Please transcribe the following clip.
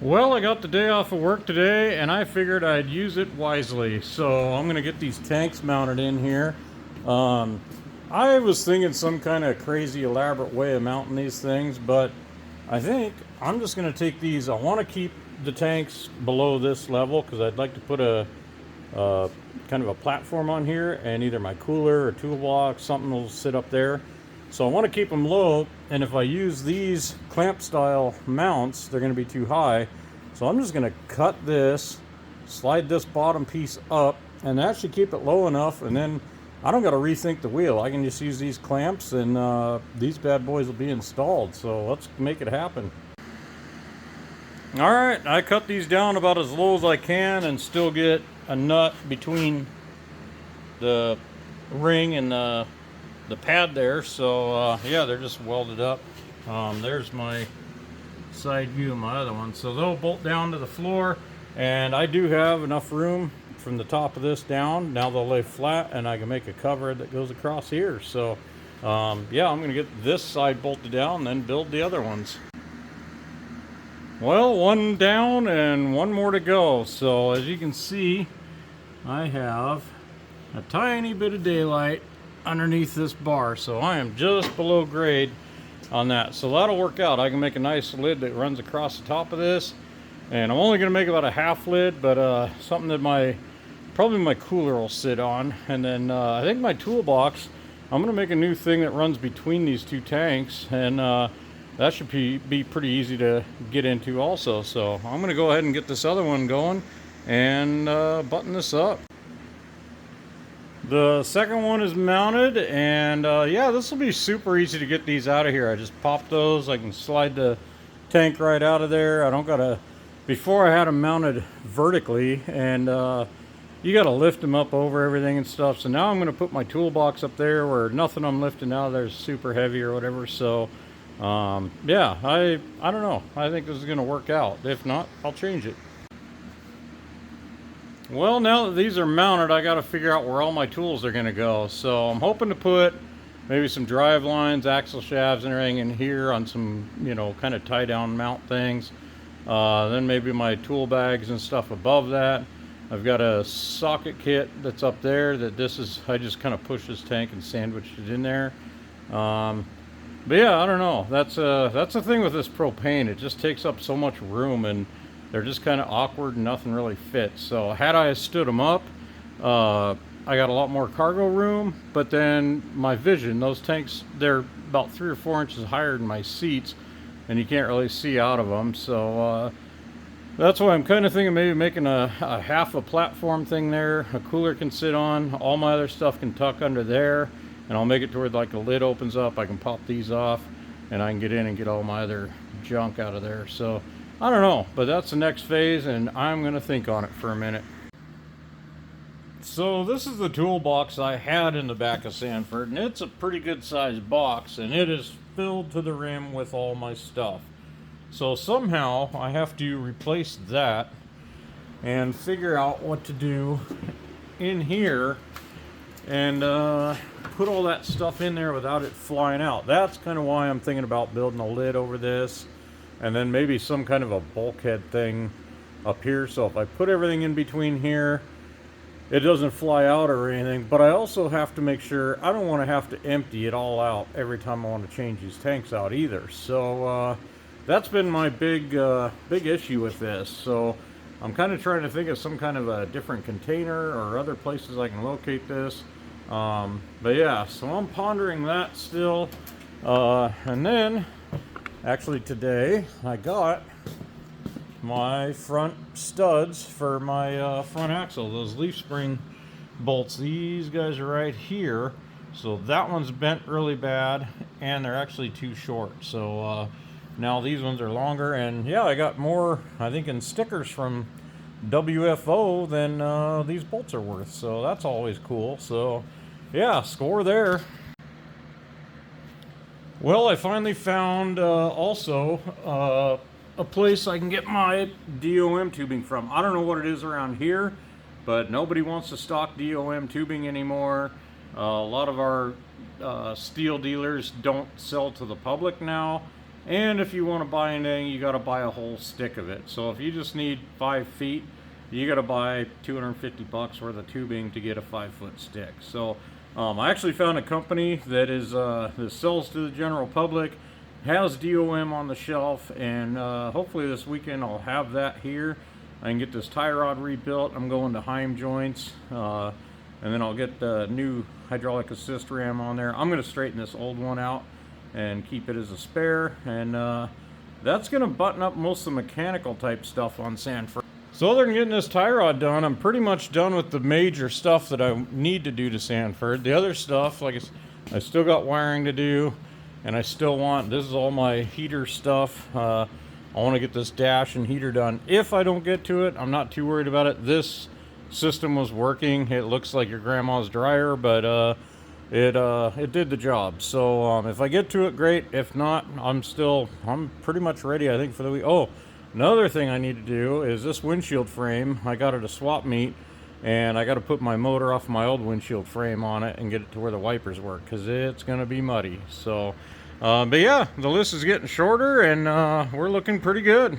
Well, I got the day off of work today and I figured I'd use it wisely. So I'm going to get these tanks mounted in here. Um, I was thinking some kind of crazy elaborate way of mounting these things, but I think I'm just going to take these. I want to keep the tanks below this level because I'd like to put a kind of a platform on here, and either my cooler or toolbox, something will sit up there. So I want to keep them low, and if I use these clamp style mounts, they're going to be too high. So I'm just going to cut this, slide this bottom piece up, and that should keep it low enough, and then I don't got to rethink the wheel. I can just use these clamps, and these bad boys will be installed. So let's make it happen. All right, I cut these down about as low as I can and still get a nut between the ring and the pad there. So yeah, they're just welded up. There's my side view of my other one. So they'll bolt down to the floor, and I do have enough room from the top of this down. Now they'll lay flat, and I can make a cover that goes across here. So yeah, I'm gonna get this side bolted down and then build the other ones. Well, one down and one more to go. So as you can see, I have a tiny bit of daylight underneath this bar, so I am just below grade on that. So that'll work out. I can make a nice lid that runs across the top of this, and I'm only going to make about a half lid, but something that probably my cooler will sit on. And then I think my toolbox, I'm going to make a new thing that runs between these two tanks, and that should be pretty easy to get into also. So I'm going to go ahead and get this other one going and button this up. The second one is mounted, and yeah, this will be super easy to get these out of here. I just pop those. I can slide the tank right out of there. I don't gotta, before I had them mounted vertically, and you gotta lift them up over everything and stuff. So now I'm gonna put my toolbox up there where nothing I'm lifting out of there is super heavy or whatever. So yeah, I don't know. I think this is gonna work out. If not, I'll change it. Well, now that these are mounted, I got to figure out where all my tools are going to go. So I'm hoping to put maybe some drive lines, axle shafts, and everything in here on some, kind of tie down mount things. Then maybe my tool bags and stuff above that. I've got a socket kit that's up there I just kind of push this tank and sandwiched it in there. But yeah, I don't know. That's the thing with this propane. It just takes up so much room, and they're just kind of awkward and nothing really fits. So had I stood them up, I got a lot more cargo room, but then my vision, those tanks, they're about 3 or 4 inches higher than my seats, and you can't really see out of them. So that's why I'm kind of thinking maybe making a half a platform thing there. A cooler can sit on, all my other stuff can tuck under there, and I'll make it to where like the lid opens up. I can pop these off, and I can get in and get all my other junk out of there. So I don't know, but that's the next phase, and I'm going to think on it for a minute. So this is the toolbox I had in the back of Sanford, and it's a pretty good sized box, and it is filled to the rim with all my stuff. So somehow I have to replace that and figure out what to do in here and put all that stuff in there without it flying out. That's kind of why I'm thinking about building a lid over this, and then maybe some kind of a bulkhead thing up here, so if I put everything in between here, it doesn't fly out or anything. But I also have to make sure, I don't want to have to empty it all out every time I want to change these tanks out either. So that's been my big issue with this. So I'm kind of trying to think of some kind of a different container or other places I can locate this. But yeah, so I'm pondering that still. And then actually today I got my front studs for my front axle, those leaf spring bolts. These guys are right here. So that one's bent really bad, and they're actually too short. So now these ones are longer, and yeah, I got more, I think, in stickers from WFO than these bolts are worth. So that's always cool. So yeah, score there. Well, I finally found also a place I can get my DOM tubing from. I don't know what it is around here, but nobody wants to stock DOM tubing anymore. A lot of our steel dealers don't sell to the public now, And if you want to buy anything, you got to buy a whole stick of it. So if you just need 5 feet, you got to buy $250 worth of tubing to get a 5-foot stick. So I actually found a company that is that sells to the general public, has DOM on the shelf, and hopefully this weekend I'll have that here. I can get this tie rod rebuilt. I'm going to Heim joints, and then I'll get the new hydraulic assist ram on there. I'm going to straighten this old one out and keep it as a spare, and that's going to button up most of the mechanical type stuff on Sanford. So other than getting this tie rod done, I'm pretty much done with the major stuff that I need to do to Sanford. The other stuff, like I still got wiring to do, and I still want, this is all my heater stuff. I want to get this dash and heater done. If I don't get to it, I'm not too worried about it. This system was working. It looks like your grandma's dryer, but it did the job. So if I get to it, great. If not, I'm pretty much ready, I think, for the week. Oh, another thing I need to do is this windshield frame. I got it a swap meet, and I got to put my motor off my old windshield frame on it and get it to where the wipers work, because it's going to be muddy. So but yeah, the list is getting shorter, and we're looking pretty good.